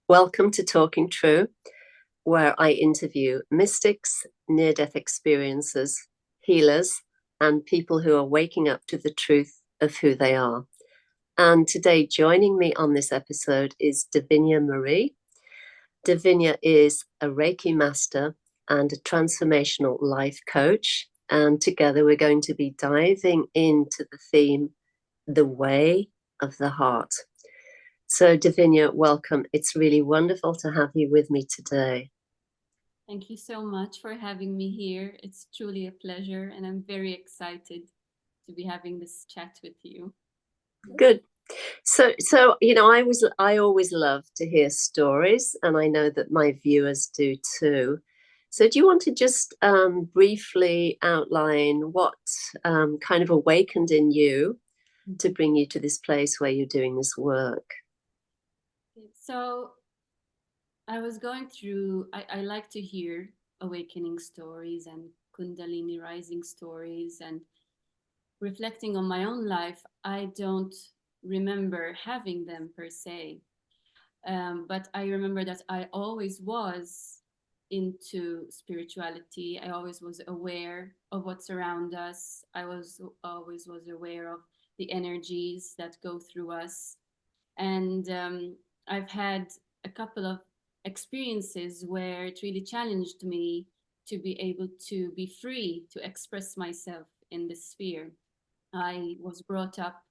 Welcome to Talking True, where I interview mystics, near-death experiences, healers, and people who are waking up to the truth of who they are. And today, joining me on this episode is Davinia Marie. Davinia is a Reiki master and a transformational life coach. And together, we're going to be diving into the theme, the way of the heart. So, Davinia, welcome. It's really wonderful to have you with me today. Thank you so much for having me here. It's truly a pleasure, and I'm very excited to be having this chat with you. Good. So I always love to hear stories, and I know that my viewers do too. So, do you want to just briefly outline what kind of awakened in you to bring you to this place where you're doing this work? So, I was going through, I like to hear awakening stories and Kundalini rising stories, and reflecting on my own life, I don't remember having them per se. But I remember that I always was into spirituality. I always was aware of what's around us. I was always was aware of the energies that go through us. And I've had a couple of experiences where it really challenged me to be able to be free to express myself in this sphere. I was brought up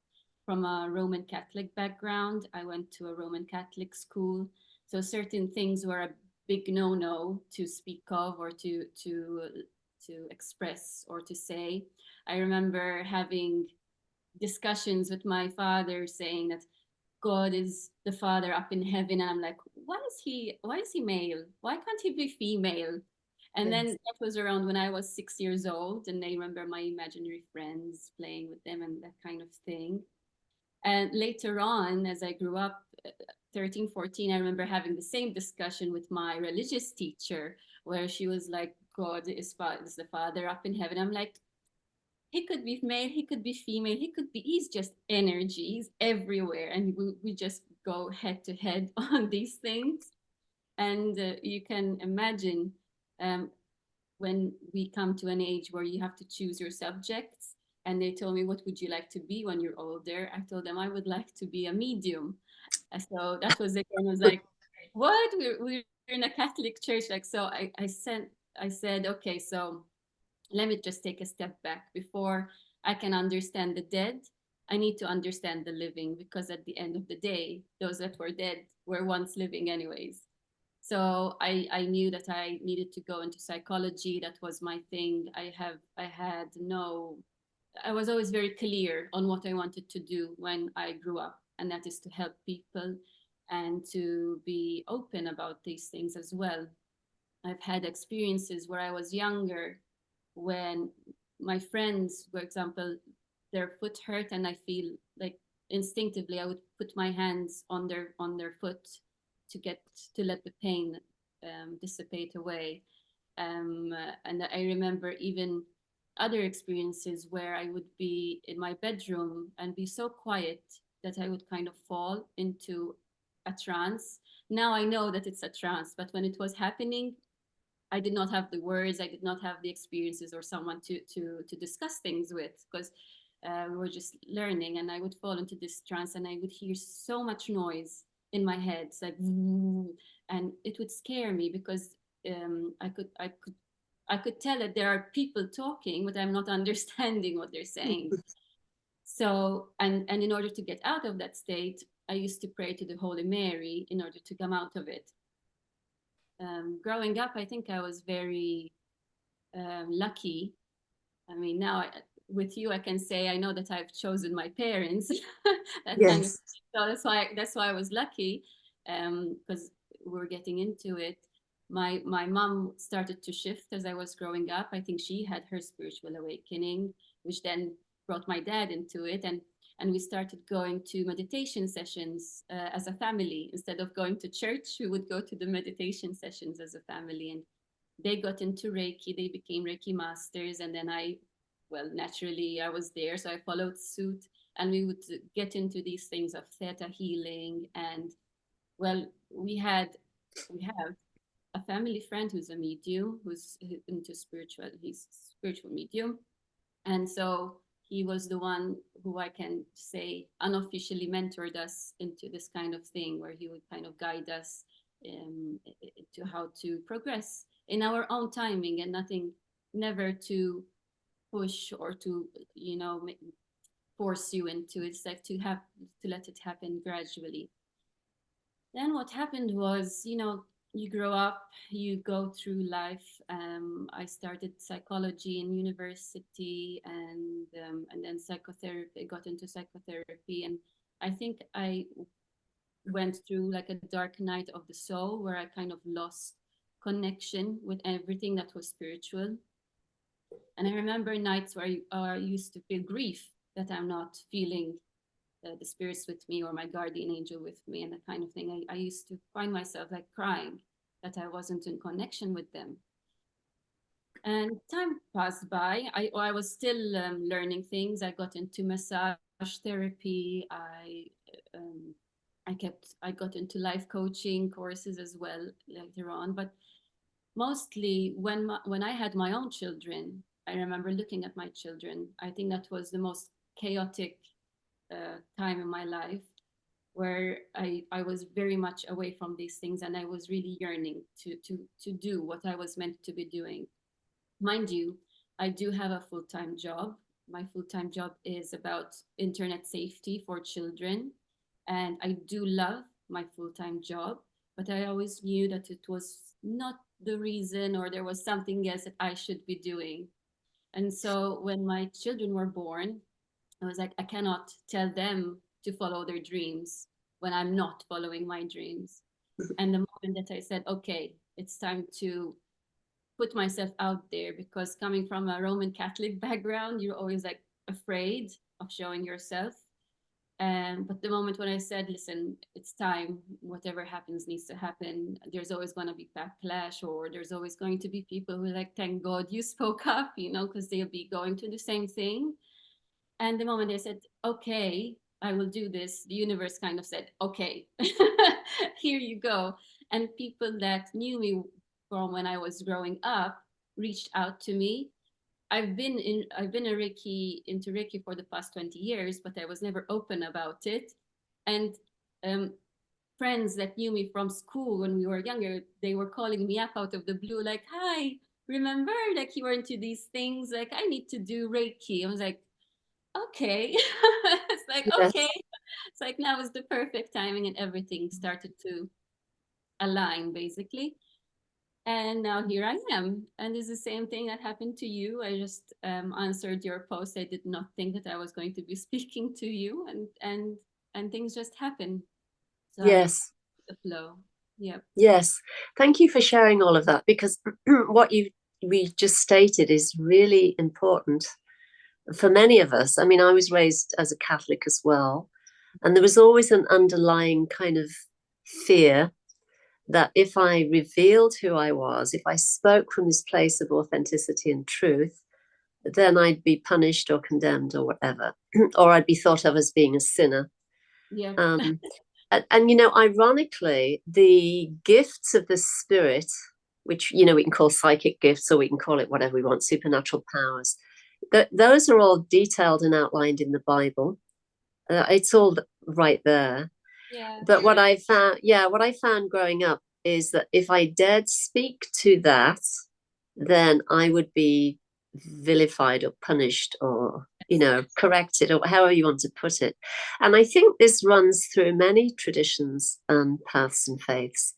from a Roman Catholic background. I went to a Roman Catholic school. So certain things were a big no-no to speak of or to express or to say. I remember having discussions with my father saying that God is the Father up in heaven, and I'm like, why is he male? Why can't he be female? And then Yes. that was around when I was 6 years old, and I remember my imaginary friends playing with them and that kind of thing. And later on, as I grew up, 13, 14, I remember having the same discussion with my religious teacher, where she was like, God is the Father up in heaven. I'm like, he could be male, he could be female, he's just energy, he's everywhere. And we just go head to head on these things. And you can imagine um, when we come to an age where you have to choose your subjects. And they told me, what would you like to be when you're older? I told them I would like to be a medium. So that was again, I was like, what? We're in a Catholic church. Like, so I said, okay, so let me just take a step back. Before I can understand the dead, I need to understand the living, because at the end of the day, those that were dead were once living anyways. So I knew that I needed to go into psychology. That was my thing. I was always very clear on what I wanted to do when I grew up, and that is to help people and to be open about these things as well. I've had experiences where I was younger, when my friends, for example, their foot hurt, and I feel like instinctively I would put my hands on their foot to get to let the pain dissipate away. And I remember even other experiences where I would be in my bedroom and be so quiet that I would kind of fall into a trance. Now I know that it's a trance, but when it was happening, I did not have the words, I did not have the experiences or someone to discuss things with, because we were just learning. And I would fall into this trance, and I would hear so much noise in my head, it's like, and it would scare me, because I could tell that there are people talking, but I'm not understanding what they're saying. So, and in order to get out of that state, I used to pray to the Holy Mary in order to come out of it. Growing up, I think I was very lucky. I mean, now with you, I can say I know that I've chosen my parents. That kind of Yes. so that's why I was lucky, because we're getting into it. My mom started to shift as I was growing up. I think she had her spiritual awakening, which then brought my dad into it, and we started going to meditation sessions as a family. Instead of going to church, we would go to the meditation sessions as a family. And they got into Reiki, they became Reiki masters. And then well, naturally, I was there, so I followed suit. And we would get into these things of theta healing. And well, we have a family friend who's a medium, who's into spiritual, he's spiritual medium. And so he was the one who I can say unofficially mentored us into this kind of thing, where he would kind of guide us to how to progress in our own timing, and nothing, never to push or to, you know, force you into it. It's like to have to let it happen gradually. Then what happened was, you know, you grow up, you go through life. I started psychology in university, and then psychotherapy. I got into psychotherapy, and I think I went through like a dark night of the soul, where I kind of lost connection with everything that was spiritual. And I remember nights where I used to feel grief that I'm not feeling the spirits with me, or my guardian angel with me, and that kind of thing. I used to find myself like crying that I wasn't in connection with them. And time passed by. I was still learning things. I got into massage therapy. Um, I got into life coaching courses as well later on. But mostly when I had my own children, I remember looking at my children. I think that was the most chaotic time in my life, where I was very much away from these things, and I was really yearning to do what I was meant to be doing. Mind you, I do have a full-time job. My full-time job is about internet safety for children, and I do love my full-time job, but I always knew that it was not the reason, or there was something else that I should be doing. And so when my children were born, I was like, I cannot tell them to follow their dreams when I'm not following my dreams. And the moment that I said, okay, it's time to put myself out there, because coming from a Roman Catholic background, you're always like afraid of showing yourself. But the moment when I said, listen, it's time, whatever happens needs to happen, there's always going to be backlash, or there's always going to be people who are like, thank God you spoke up, you know, because they'll be going through the same thing. And the moment they said, okay, I will do this, the universe kind of said, okay, here you go. And people that knew me from when I was growing up reached out to me. I've been into Reiki for the past 20 years, but I was never open about it. And um, friends that knew me from school when we were younger, they were calling me up out of the blue, like, hi, remember, like, you were into these things, like, I need to do Reiki. I was like, okay. It's like, okay. Yes. It's like now is the perfect timing, and everything started to align basically. And now here I am. And it's the same thing that happened to you. I just answered your post. I did not think that I was going to be speaking to you, and things just happen. So I just Yes. the flow. Yep. Yes. Thank you for sharing all of that, because what we just stated is really important for many of us. I mean, I was raised as a Catholic as well, and there was always an underlying kind of fear that if I revealed who I was, if I spoke from this place of authenticity and truth, then I'd be punished or condemned or whatever, or I'd be thought of as being a sinner. Yep. Um, and, you know, ironically, the gifts of the spirit, which, you know, we can call psychic gifts, or we can call it whatever we want, supernatural powers, those are all detailed and outlined in the Bible. It's all right there. Yeah. But what I found, yeah, what I found growing up is that if I dared speak to that, then I would be vilified or punished, or, you know, corrected, or however you want to put it. And I think this runs through many traditions and paths and faiths.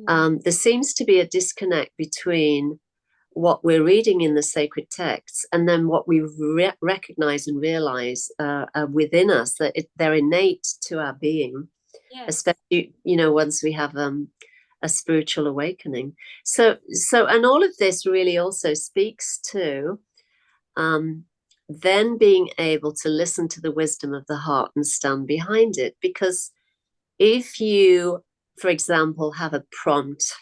Yeah. There seems to be a disconnect between what we're reading in the sacred texts and then what we recognize and realize within us, that they're innate to our being, Yes. especially, you know, once we have a spiritual awakening. So and all of this really also speaks to um, then being able to listen to the wisdom of the heart and stand behind it. Because if you, for example, have a prompt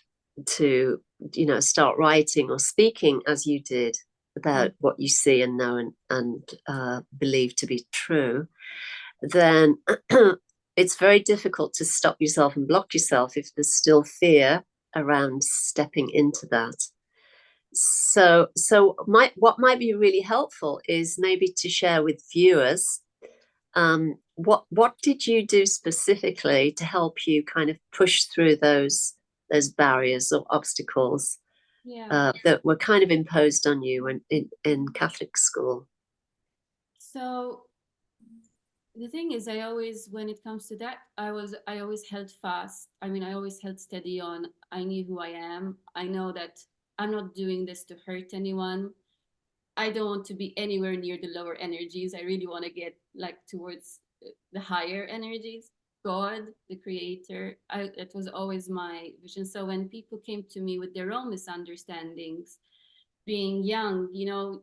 to, you know, start writing or speaking as you did about what you see and know and believe to be true, then it's very difficult to stop yourself and block yourself if there's still fear around stepping into that. So what might be really helpful is maybe to share with viewers, what did you do specifically to help you kind of push through those barriers or obstacles that were kind of imposed on you in Catholic school? So the thing is, I always, when it comes to that, I always held fast. I mean, I always held steady on, I knew who I am. I know that I'm not doing this to hurt anyone. I don't want to be anywhere near the lower energies. I really want to get like towards the higher energies. God, the creator, it was always my vision. So when people came to me with their own misunderstandings, being young, you know,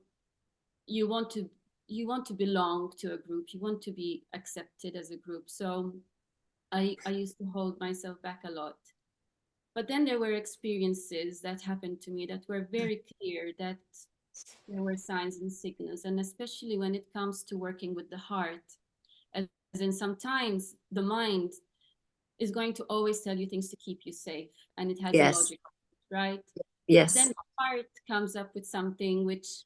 you want to you want to belong to a group, you want to be accepted as a group. So I used to hold myself back a lot. But then there were experiences that happened to me that were very clear that there were signs and signals, and especially when it comes to working with the heart, as in sometimes the mind is going to always tell you things to keep you safe, and it has a Yes. logic, right? But then Yes. the heart comes up with something which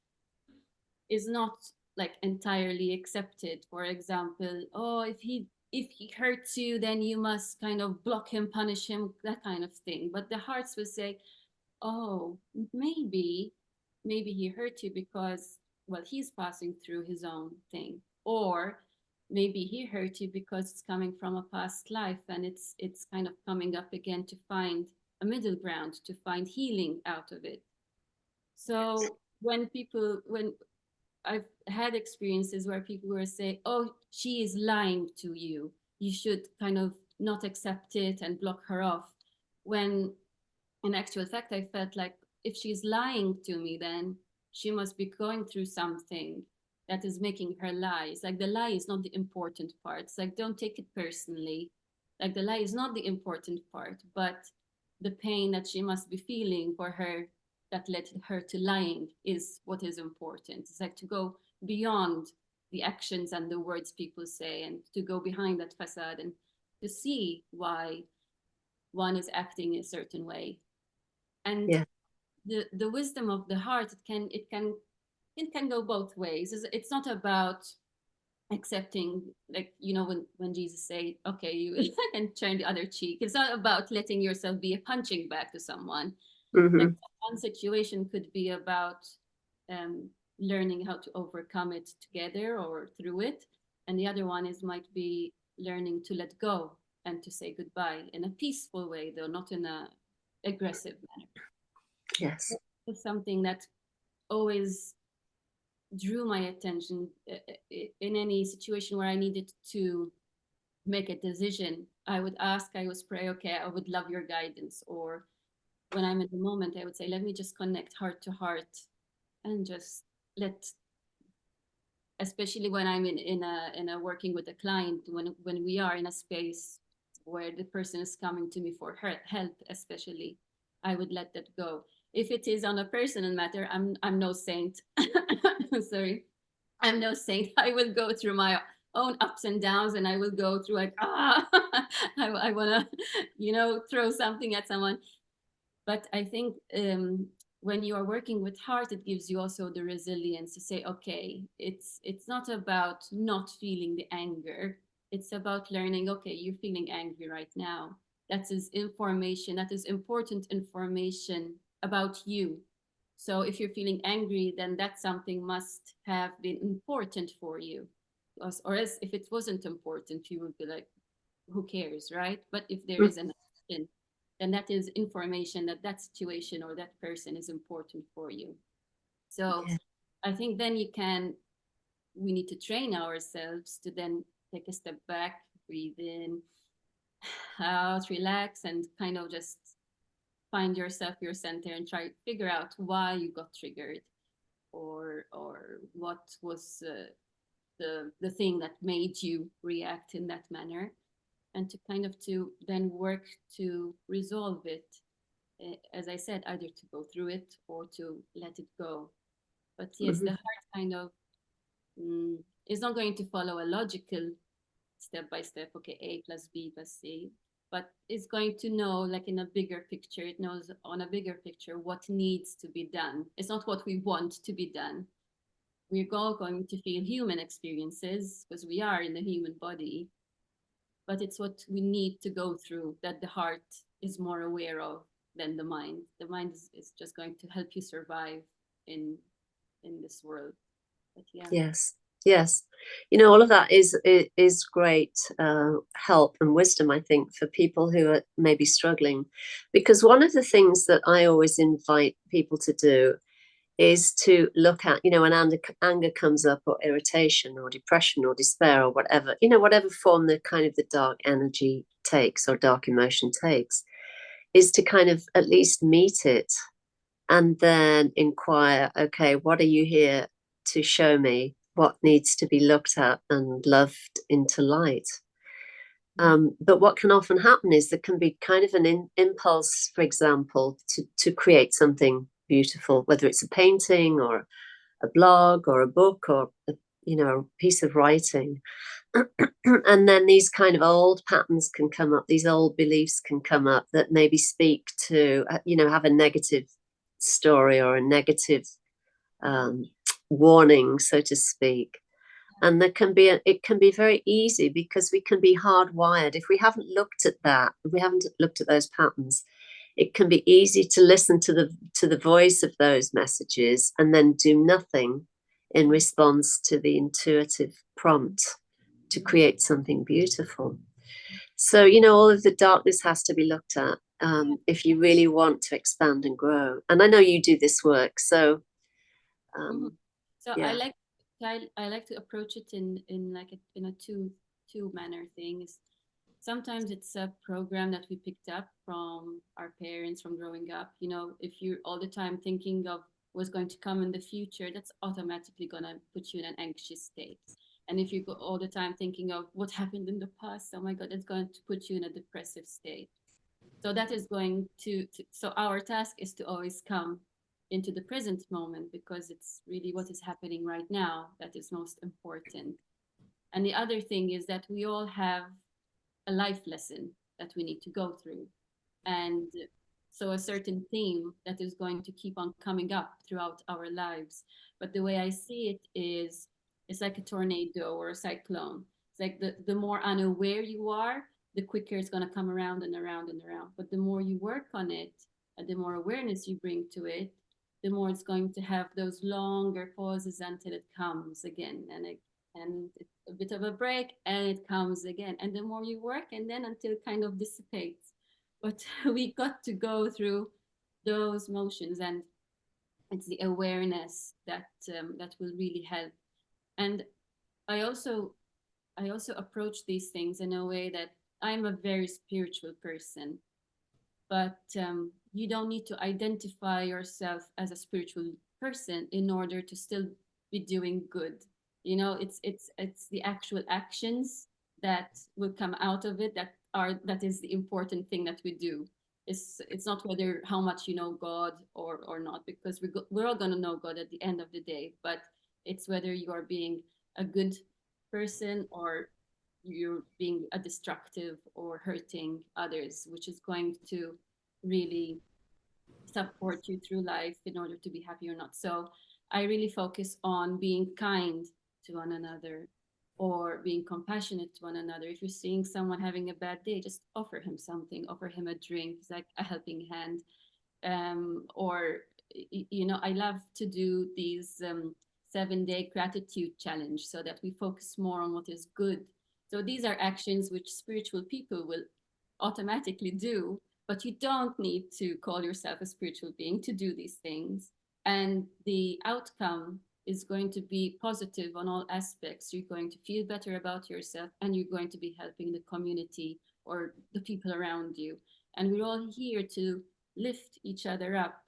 is not like entirely accepted. For example, oh, if he hurts you, then you must kind of block him, punish him, that kind of thing. But the hearts will say, oh, maybe he hurt you because, well, he's passing through his own thing, or maybe he hurt you because it's coming from a past life, and it's kind of coming up again to find a middle ground, to find healing out of it. So when I've had experiences where people were saying, oh, she is lying to you, you should kind of not accept it and block her off, when in actual fact, I felt like if she's lying to me, then she must be going through something that is making her lie. It's like the lie is not the important part. It's like, don't take it personally. Like the lie is not the important part, but the pain that she must be feeling for her that led her to lying is what is important. It's like to go beyond the actions and the words people say, and to go behind that facade and to see why one is acting a certain way. And Yeah. the wisdom of the heart, it can go both ways. It's not about accepting, like, you know, when Jesus say, okay, you can turn the other cheek. It's not about letting yourself be a punching bag to someone. Like Mm-hmm. one situation could be about um, learning how to overcome it together or through it, and the other one is might be learning to let go and to say goodbye in a peaceful way, though not in a aggressive manner. Yes. It's something that always drew my attention in any situation where I needed to make a decision. I would ask, I would pray, okay, I would love your guidance. Or when I'm in the moment, I would say, let me just connect heart to heart and just let, especially when I'm in a working with a client, when we are in a space where the person is coming to me for help, especially, I would let that go. If it is on a personal matter, I'm no saint. Sorry, I'm no saint. I will go through my own ups and downs, and I will go through like I want to, you know, throw something at someone. But I think when you are working with heart, it gives you also the resilience to say, okay, it's not about not feeling the anger. It's about learning, okay, you're feeling angry right now. That is information, that is important information about you. So if you're feeling angry, then that something must have been important for you. Or else if it wasn't important, you would be like, who cares, right? But if there is an action, then that is information that that situation or that person is important for you. So Yeah. I think then we need to train ourselves to then take a step back, breathe in, out, relax, and kind of just find yourself, your center, and try to figure out why you got triggered, or what was the thing that made you react in that manner, and to kind of to then work to resolve it. As I said, either to go through it or to let it go. But yes, Mm-hmm. the heart kind of is not going to follow a logical step by step, okay, A plus B plus C, but it's going to know, like in a bigger picture, it knows on a bigger picture what needs to be done. It's not what we want to be done. We're all going to feel human experiences because we are in the human body, but it's what we need to go through that the heart is more aware of than the mind. The mind is just going to help you survive in in this world. But yeah. Yes, yes. All of that is great help and wisdom, I think, for people who are maybe struggling. Because one of the things that I always invite people to do is to look at, when anger comes up, or irritation or depression or despair or whatever, whatever form the kind of the dark energy takes or dark emotion takes, is to kind of at least meet it and then inquire, okay, what are you here to show me? What needs to be looked at and loved into light? But what can often happen is there can be kind of an impulse, for example, to create something beautiful, whether it's a painting or a blog or a book or a piece of writing. And then these kind of old patterns can come up, these old beliefs can come up that maybe speak to, have a negative story or a negative um, warning, so to speak. And it can be very easy because we can be hardwired. If we haven't looked at that, if we haven't looked at those patterns, it can be easy to listen to the voice of those messages and then do nothing in response to the intuitive prompt to create something beautiful. So, all of the darkness has to be looked at if you really want to expand and grow. And I know you do this work, so Mhm. So yeah. I like to approach it in like in a two manner thing. Is sometimes it's a program that we picked up from our parents from growing up. If you're all the time thinking of what's going to come in the future, that's automatically gonna put you in an anxious state. And if you go all the time thinking of what happened in the past, oh my God, it's going to put you in a depressive state. So that is going so our task is to always come into the present moment because it's really what is happening right now that is most important. And the other thing is that we all have a life lesson that we need to go through. And so a certain theme that is going to keep on coming up throughout our lives. But the way I see it is it's like a tornado or a cyclone. It's like the more unaware you are, the quicker it's going to come around and around and around. But the more you work on it and the more awareness you bring to it, the more it's going to have those longer pauses until it comes again and a bit of a break and it comes again. And the more you work and then until it kind of dissipates. But we got to go through those motions, and it's the awareness that will really help. And I also I also approach these things in a way that I'm a very spiritual person, but you don't need to identify yourself as a spiritual person in order to still be doing good. It's the actual actions that will come out of it that is the important thing that we do. It's not whether how much you know God or not, because we're all going to know God at the end of the day, but it's whether you are being a good person or you're being a destructive or hurting others, which is going to really support you through life in order to be happy or not. So I really focus on being kind to one another or being compassionate to one another. If you're seeing someone having a bad day, just offer him something, offer him a drink. It's like a helping hand. Or I love to do these 7-day gratitude challenge so that we focus more on what is good. So these are actions which spiritual people will automatically do, but you don't need to call yourself a spiritual being to do these things. And the outcome is going to be positive on all aspects. You're going to feel better about yourself and you're going to be helping the community or the people around you. And we're all here to lift each other up.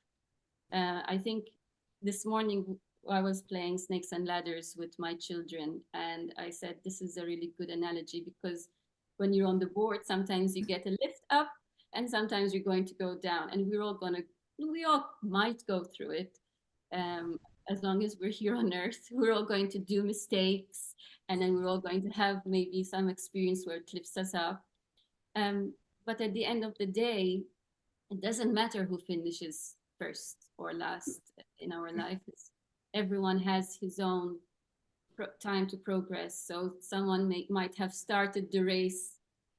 I think this morning I was playing snakes and ladders with my children, and I said this is a really good analogy because when you're on the board, sometimes you get a lift up, and sometimes you're going to go down, and we all might go through it. Um, as long as we're here on earth, we're all going to do mistakes, and then we're all going to have maybe some experience where it lifts us up. Um, but at the end of the day, it doesn't matter who finishes first or last in our life. Everyone has his own time to progress. So someone might have started the race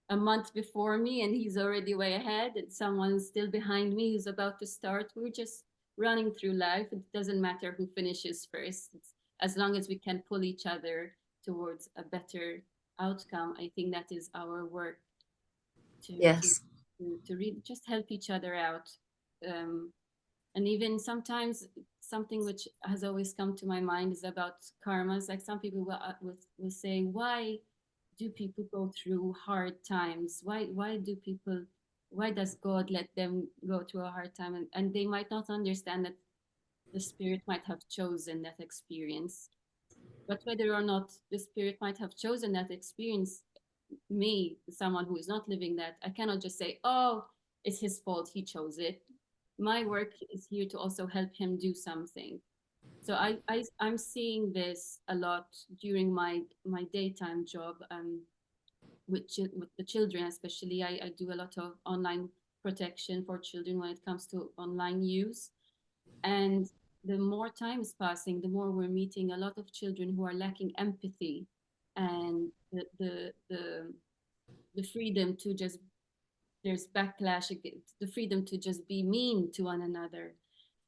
a month before me and he's already way ahead, and someone's still behind me who's about to start. We're just running through life. It doesn't matter who finishes first. As long as we can pull each other towards a better outcome, I think that is our work, to to Yes. to really just help each other out. Um, and even sometimes something which has always come to my mind is about karmas. Like some people will say, why do people go through hard times? Why does God let them go through a hard time? And they might not understand that the spirit might have chosen that experience. But whether or not the spirit might have chosen that experience, me, someone who is not living that, I cannot just say, oh, it's his fault, he chose it. My work is here to also help him do something. So I'm seeing this a lot during my daytime job, with the children especially. I do a lot of online protection for children when it comes to online use. And the more time is passing, the more we're meeting a lot of children who are lacking empathy and the freedom to just, there's backlash against the freedom to just be mean to one another.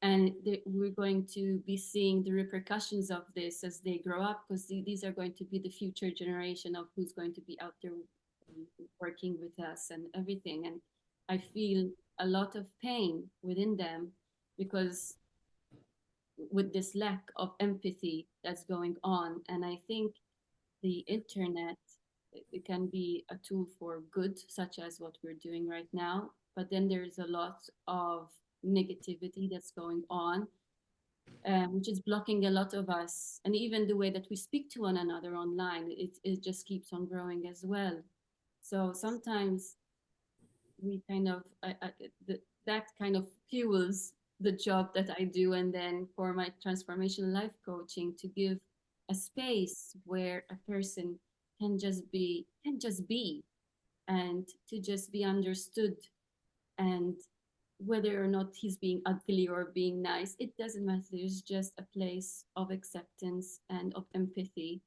And we're going to be seeing the repercussions of this as they grow up, because these are going to be the future generation of who's going to be out there working with us and everything. And I feel a lot of pain within them, because with this lack of empathy that's going on. And I think the internet, it can be a tool for good, such as what we're doing right now. But then there's a lot of negativity that's going on, which is blocking a lot of us. And even the way that we speak to one another online, it just keeps on growing as well. So sometimes we kind of, that kind of fuels the job that I do. And then for my transformational life coaching, to give a space where a person can just be and to just be understood. And whether or not he's being ugly or being nice, it doesn't matter. There's just a place of acceptance and of empathy.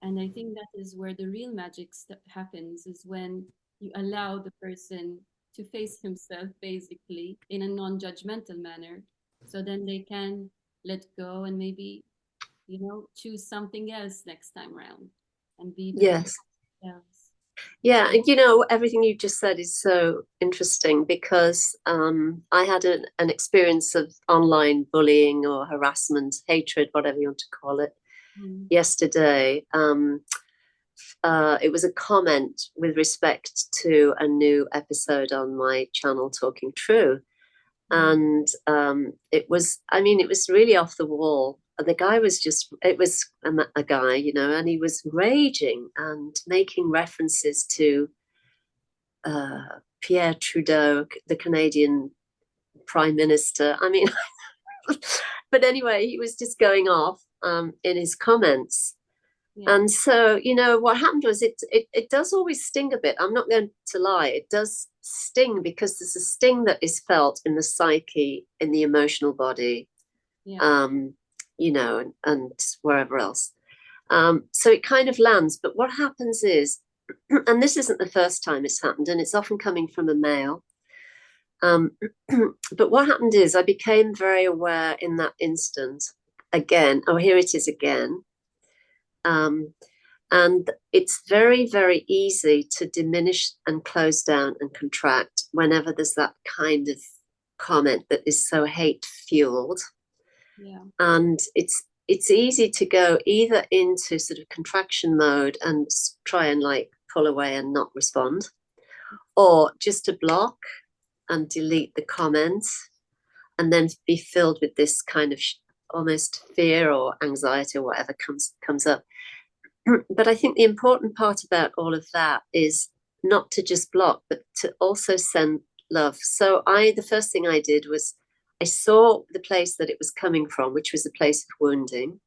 And I think that is where the real magic happens, is when you allow the person to face himself basically in a non-judgmental manner. So then they can let go and maybe, choose something else next time around and be their Yes. themselves. Yeah, and everything you just said is so interesting because I had an experience of online bullying or harassment, hatred, whatever you want to call it, Mm. yesterday. It was a comment with respect to a new episode on my channel, Talking True. Mm. And it was really off the wall. The guy was it was a guy, and he was raging and making references to Pierre Trudeau, the Canadian Prime Minister. But anyway, he was just going off in his comments. Yeah. And so, what happened was it does always sting a bit. I'm not going to lie. It does sting because there's a sting that is felt in the psyche, in the emotional body, Yeah. and wherever else. So it kind of lands. But what happens is, and this isn't the first time it's happened, and it's often coming from a male. But what happened is I became very aware in that instant again. Oh, here it is again. And it's very, very easy to diminish and close down and contract whenever there's that kind of comment that is so hate fueled. Yeah. And it's easy to go either into sort of contraction mode and try and like pull away and not respond, or just to block and delete the comments and then be filled with this kind of almost fear or anxiety or whatever comes up. But I think the important part about all of that is not to just block, but to also send love. So the first thing I did was I saw the place that it was coming from, which was a place of wounding.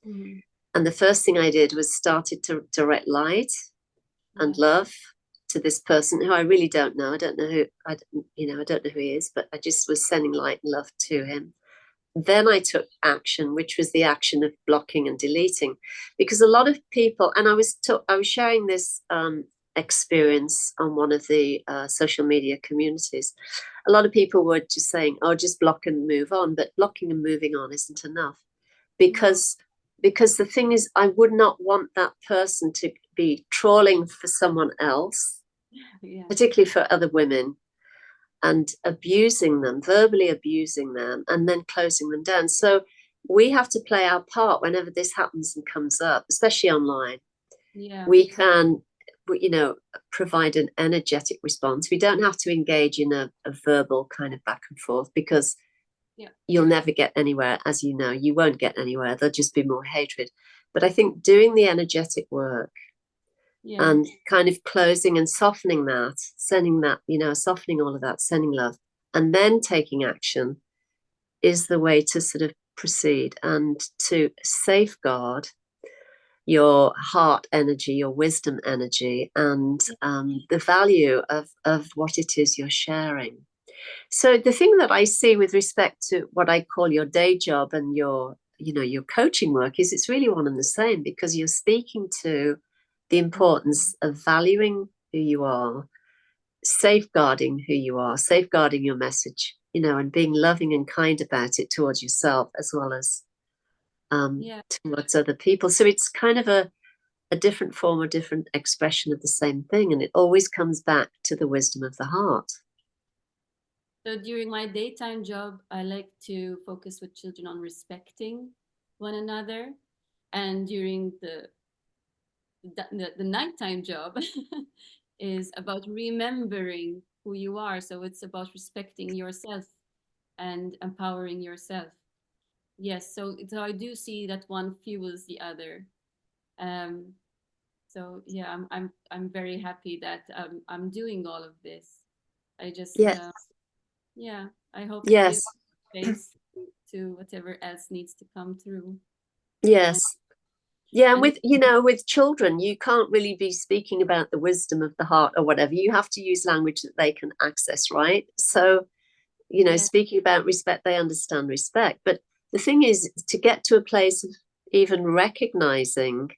Mm-hmm. And the first thing I did was started to direct light and Yeah. love to this person who I really don't know. I don't know who I don't know who he is, but I just was sending light and love to him. Then I took action, which was the action of blocking and deleting, because a lot of people, and I was sharing this experience on one of the social media communities. A lot of people were just saying, "Oh, just block and move on," but blocking and moving on isn't enough, No. because the thing is, I would not want that person to be trawling for someone else, Yeah. particularly for other women, and abusing them, verbally abusing them, and then closing them down. So we have to play our part whenever this happens and comes up, especially online. Yeah. We can, provide an energetic response. We don't have to engage in a verbal kind of back and forth, because Yeah. you'll never get anywhere. As you know, you won't get anywhere. There'll just be more hatred. But I think doing the energetic work Yeah. and kind of closing and softening that, sending that, softening all of that, sending love, and then taking action is the way to sort of proceed and to safeguard your heart energy, your wisdom energy, and the value of what it is you're sharing. So the thing that I see with respect to what I call your day job and your coaching work is it's really one and the same, because you're speaking to the importance of valuing who you are, safeguarding who you are, safeguarding your message, and being loving and kind about it towards yourself as well as Yeah. towards other people. So it's kind of a different form or different expression of the same thing. And it always comes back to the wisdom of the heart. So during my daytime job, I like to focus with children on respecting one another. And during the nighttime job is about remembering who you are. So it's about respecting yourself and empowering yourself. Yes, so I do see that one fuels the other. Um, so yeah, I'm very happy that I'm doing all of this. I just Yes, yeah, I hope to give yes, space to whatever else needs to come through. And yes. Yeah, and and with children, you can't really be speaking about the wisdom of the heart or whatever. You have to use language that they can access, right? So, yeah, speaking about respect, they understand respect. But the thing is, to get to a place of even recognizing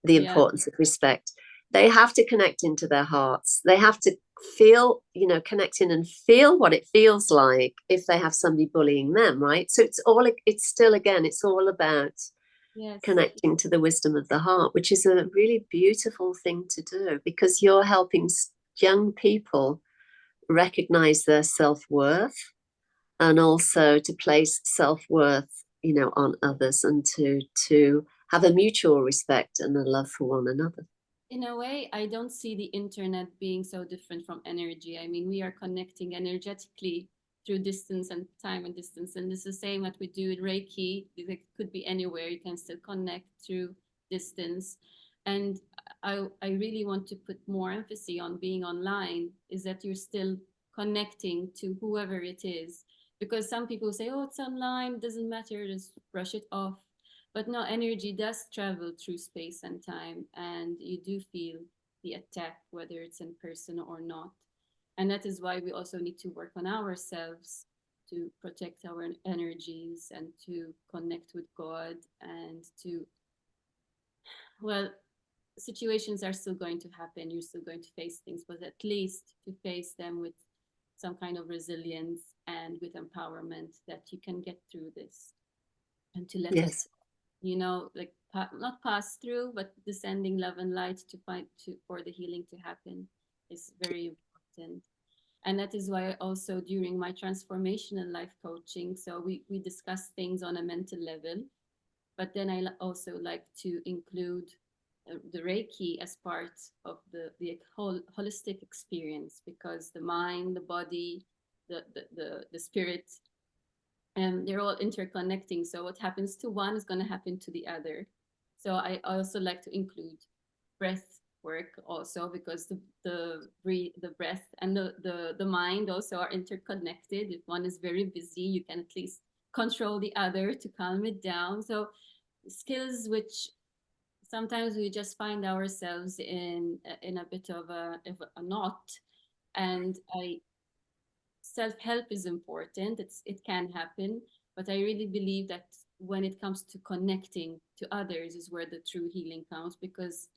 the yeah, importance of respect, they have to connect into their hearts. They have to feel, connect in and feel what it feels like if they have somebody bullying them, right? So it's still, again, it's all about yes. connecting to the wisdom of the heart, which is a really beautiful thing to do, because you're helping young people recognize their self-worth, and also to place self-worth, on others, and to have a mutual respect and a love for one another. In a way, I don't see the internet being so different from energy. I mean, we are connecting energetically through distance and time and distance. And it's the same that we do in Reiki. It could be anywhere. You can still connect through distance. And I really want to put more emphasis on being online, is that you're still connecting to whoever it is. Because some people say, oh, it's online, doesn't matter, just brush it off. But no, energy does travel through space and time, and you do feel the attack, whether it's in person or not. And that is why we also need to work on ourselves to protect our energies and to connect with God and to, well, situations are still going to happen. You're still going to face things, but at least to face them with some kind of resilience and with empowerment that you can get through this and to let it Yes, like not pass through, but descending love and light to find to for the healing to happen is very important. And that is why also during my transformational life coaching, so we discuss things on a mental level, but then I also like to include the Reiki as part of the whole holistic experience, because the mind, the body, the spirit, they're all interconnecting. So what happens to one is going to happen to the other. So I also like to include breath work also, because the breath and the mind also are interconnected. If one is very busy, you can at least control the other to calm it down. So skills which sometimes we just find ourselves in a bit of a knot. And I self-help is important. It can happen, but I really believe that when it comes to connecting to others is where the true healing comes, because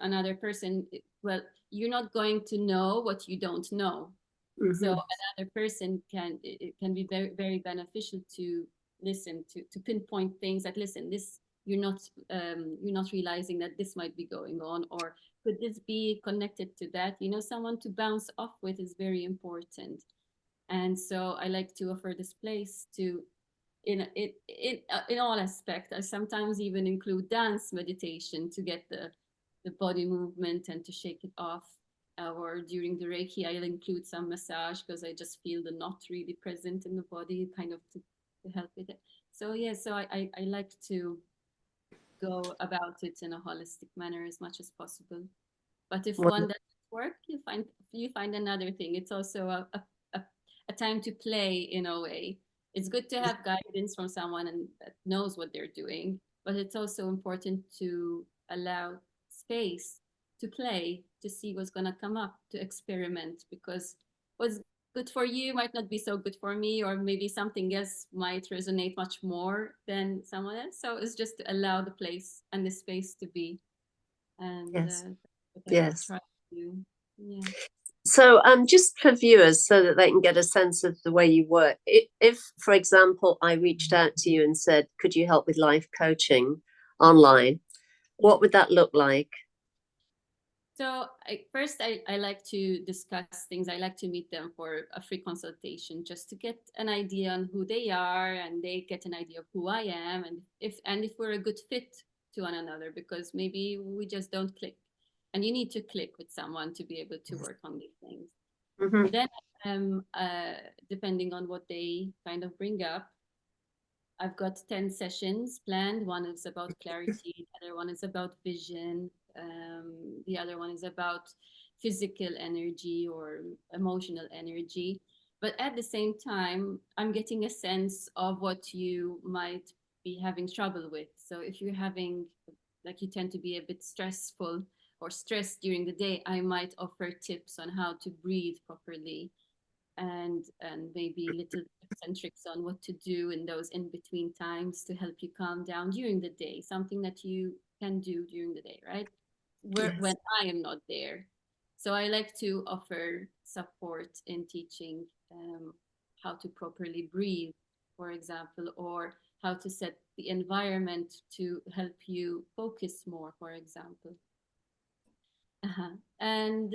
another person, well, you're not going to know what you don't know. So another person it can be very, very beneficial to listen, to pinpoint things that, listen, this, you're not realizing that this might be going on, or could this be connected to that? Someone to bounce off with is very important. And so I like to offer this place to, in all aspects. I sometimes even include dance meditation to get the body movement and to shake it off. Or during the Reiki, I'll include some massage because I just feel the knot really present in the body, kind of to help with it. So yeah, so I like to go about it in a holistic manner as much as possible. But if one doesn't work, you find another thing. It's also a time to play in a way. It's good to have guidance from someone and that knows what they're doing, but it's also important to allow space to play, to see what's going to come up, to experiment, because what's good for you might not be so good for me, or maybe something else might resonate much more than someone else. So it's just to allow the place and the space to be. And Yes. what I try to do. Yeah. So just for viewers, so that they can get a sense of the way you work, if, for example, I reached out to you and said, could you help with life coaching online, what would that look like? So first, I like to discuss things. I like to meet them for a free consultation, just to get an idea on who they are, and they get an idea of who I am, and if we're a good fit to one another, because maybe we just don't click, and you need to click with someone to be able to work on these things. Then, depending on what they kind of bring up, I've got 10 sessions planned. One is about clarity, the other one is about vision, the other one is about physical energy or emotional energy. But at the same time, I'm getting a sense of what you might be having trouble with. So if you're having, like, you tend to be a bit stressful or stressed during the day, I might offer tips on how to breathe properly, and maybe little tips and tricks on what to do in those in between times to help you calm down during the day, something that you can do during the day, right? When I am not there. So I like to offer support in teaching how to properly breathe, for example, or how to set the environment to help you focus more, for example. And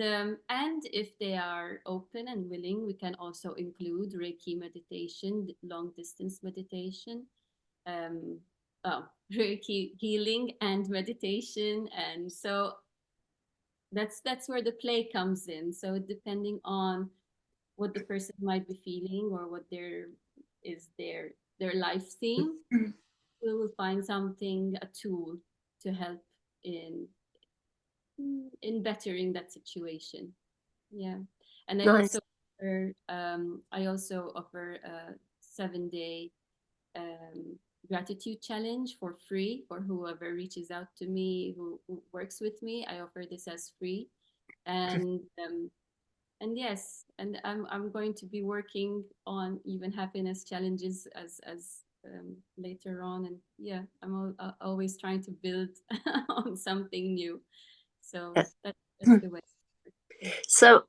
if they are open and willing, we can also include Reiki meditation, long distance meditation, um, oh, Reiki healing and meditation. And so that's where the play comes in. So depending on what the person might be feeling, or what their life theme, we will find something, a tool to help in bettering that situation. Yeah. And Nice. I also offer a 7-day gratitude challenge for free for whoever reaches out to me, who works with me. I offer this as free. And yes, and I'm going to be working on even happiness challenges as later on. And yeah, I'm always trying to build on something new. So that's the way. So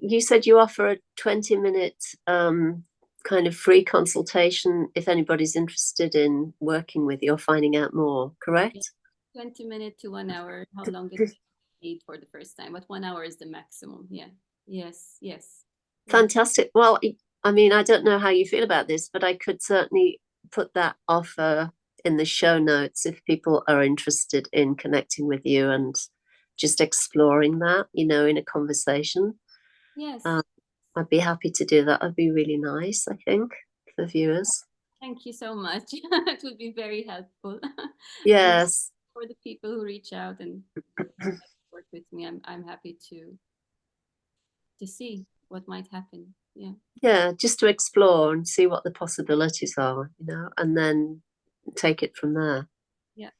you said you offer a 20-minute kind of free consultation if anybody's interested in working with you or finding out more, correct? 20 minutes to 1 hour, how long it need for the first time, but 1 hour is the maximum. Yeah. Yes. Fantastic. Well, I mean, I don't know how you feel about this, but I could certainly put that offer in the show notes if people are interested in connecting with you and just exploring that, in a conversation. Yes. I'd be happy to do that. That'd be really nice, I think, for viewers. Thank you so much. It would be very helpful. Yes. For the people who reach out and work with me, I'm happy to see what might happen. Yeah. Yeah, just to explore and see what the possibilities are, and then take it from there. Yeah.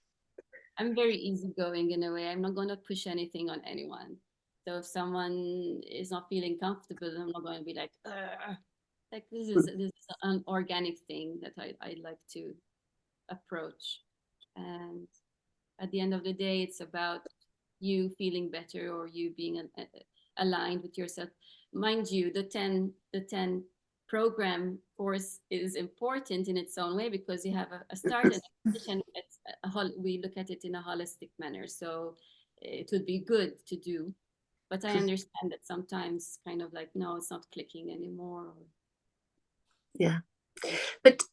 I'm very easygoing in a way. I'm not going to push anything on anyone. So if someone is not feeling comfortable, I'm not going to be like, "Ugh." Like this is an organic thing that I like to approach. And at the end of the day, it's about you feeling better or you being aligned with yourself. Mind you, the ten program course is important in its own way because you have a start and a finish, and we look at it in a holistic manner. So it would be good to do, but I understand that sometimes kind of like, no, it's not clicking anymore. Yeah. But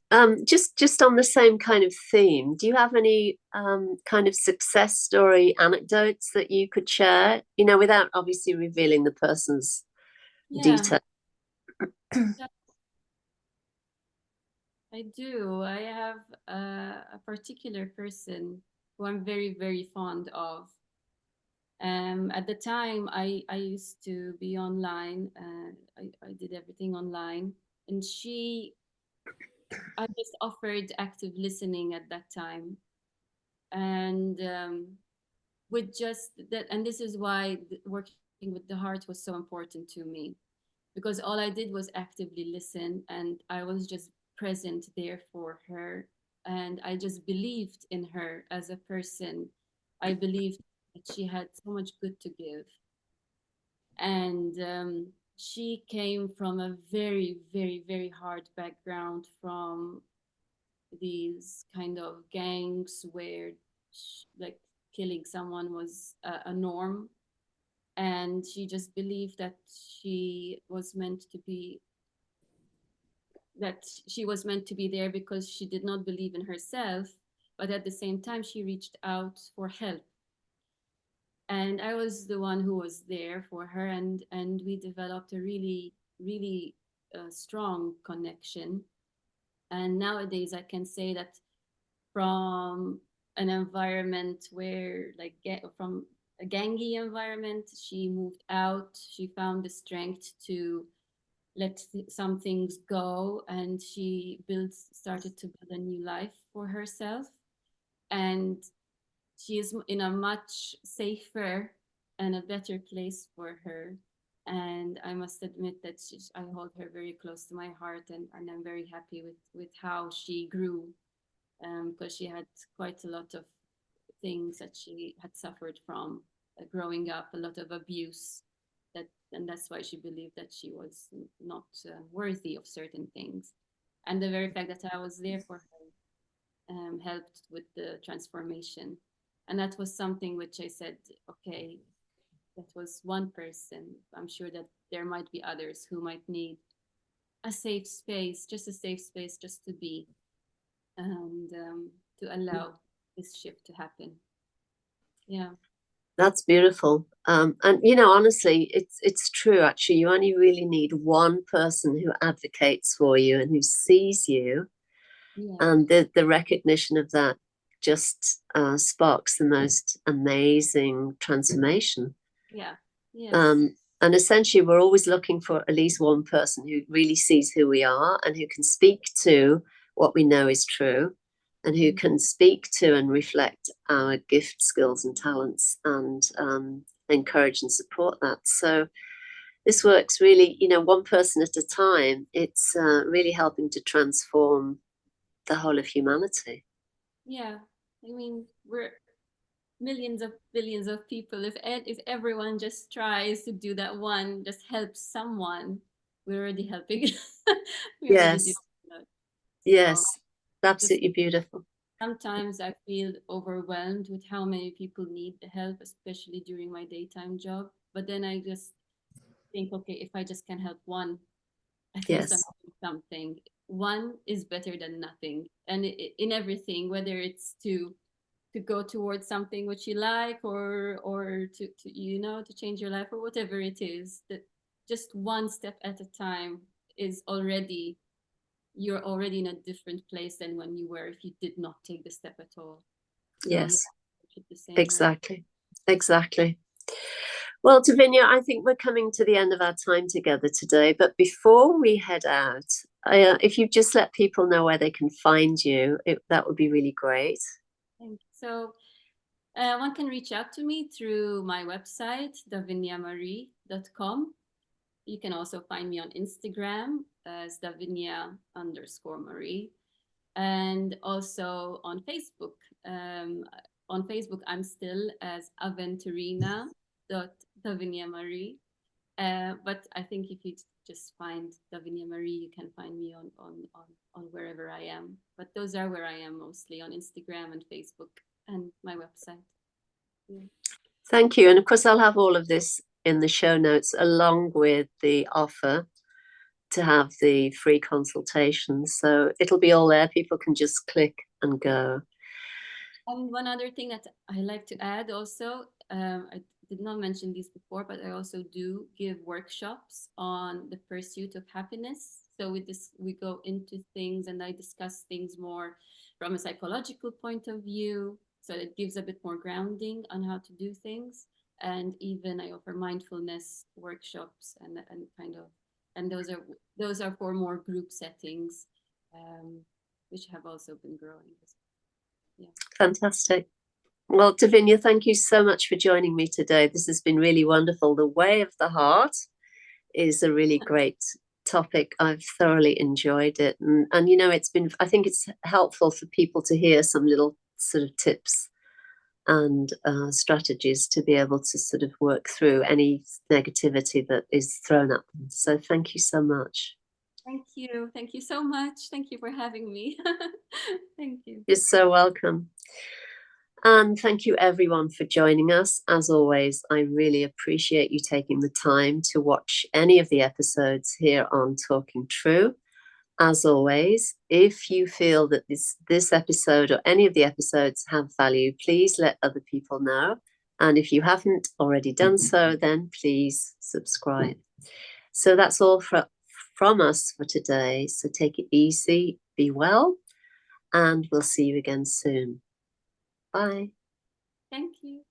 just on the same kind of theme, do you have any kind of success story anecdotes that you could share, without obviously revealing the person's Yeah, detail? I do. I have a particular person who I'm very, very fond of. At the time, I used to be online. I did everything online. And I just offered active listening at that time. And with just that, and this is why working with the heart was so important to me, because all I did was actively listen and I was just present there for her. And I just believed in her as a person. I believed that she had so much good to give. And she came from a very, very, very hard background, from these kind of gangs where like killing someone was a norm. And she just believed that she was meant to be there because she did not believe in herself, but at the same time she reached out for help. And I was the one who was there for her, and we developed a really, really strong connection. And nowadays I can say that from an environment where from a gangy environment, she moved out, she found the strength to let some things go, and she started to build a new life for herself. And she is in a much safer and a better place for her. And I must admit that I hold her very close to my heart, and I'm very happy with how she grew, because she had quite a lot of things that she had suffered from growing up, a lot of abuse. And that's why she believed that she was not worthy of certain things. And the very fact that I was there for her helped with the transformation. And that was something which I said, okay, that was one person. I'm sure that there might be others who might need a safe space, just a safe space, just to be, and to allow this shift to happen. Yeah. That's beautiful. And honestly, it's true. Actually, you only really need one person who advocates for you and who sees you, Yeah. and the recognition of that just sparks the most amazing transformation. Yeah. Yes. And essentially, we're always looking for at least one person who really sees who we are and who can speak to what we know is true, and who can speak to and reflect our gift, skills, and talents, and encourage and support that. So this works really, one person at a time. It's really helping to transform the whole of humanity. Yeah. I mean, we're millions of billions of people. If everyone just tries to do that one, just help someone, we're already helping. We already do Yes, that. So yes, just absolutely beautiful. sometimes I feel overwhelmed with how many people need the help, especially during my daytime job. But then I just think, okay, if I just can help one, at least I'm Yes, doing something. One is better than nothing. And in everything, whether it's to go towards something which you like, or to change your life, or whatever it is, that just one step at a time is already, you're already in a different place than when you were if you did not take the step at all. So yeah, yes, the same way. exactly, exactly. Well, Davinia, I think we're coming to the end of our time together today. But before we head out, if you just let people know where they can find you, that would be really great. Thank you. So one can reach out to me through my website, daviniamarie.com. You can also find me on Instagram as Davinia_Marie, and also on Facebook. On Facebook, I'm still as aventurina.daviniamarie. But I think if you just find Davinia Marie, you can find me on wherever I am. But those are where I am mostly, on Instagram and Facebook and my website. Yeah. Thank you. And of course, I'll have all of this in the show notes, along with the offer to have the free consultation. So it'll be all there. People can just click and go. And one other thing that I like to add also, I did not mention this before, but I also do give workshops on the pursuit of happiness. So we go into things and I discuss things more from a psychological point of view. So it gives a bit more grounding on how to do things. And even I offer mindfulness workshops and kind of, and those are for more group settings, which have also been growing. Yeah. Fantastic. Well, Davinia, thank you so much for joining me today. This has been really wonderful. The Way of the Heart is a really great topic. I've thoroughly enjoyed it. And you know, I think it's helpful for people to hear some little sort of tips and strategies to be able to sort of work through any negativity that is thrown at them. So thank you so much. Thank you. Thank you so much. Thank you for having me. Thank you. You're so welcome. And thank you everyone for joining us. As always, I really appreciate you taking the time to watch any of the episodes here on Talking True. As always, if you feel that this episode or any of the episodes have value, please let other people know. And if you haven't already done so, then please subscribe. So that's all from us for today. So take it easy, be well, and we'll see you again soon. Bye. Thank you.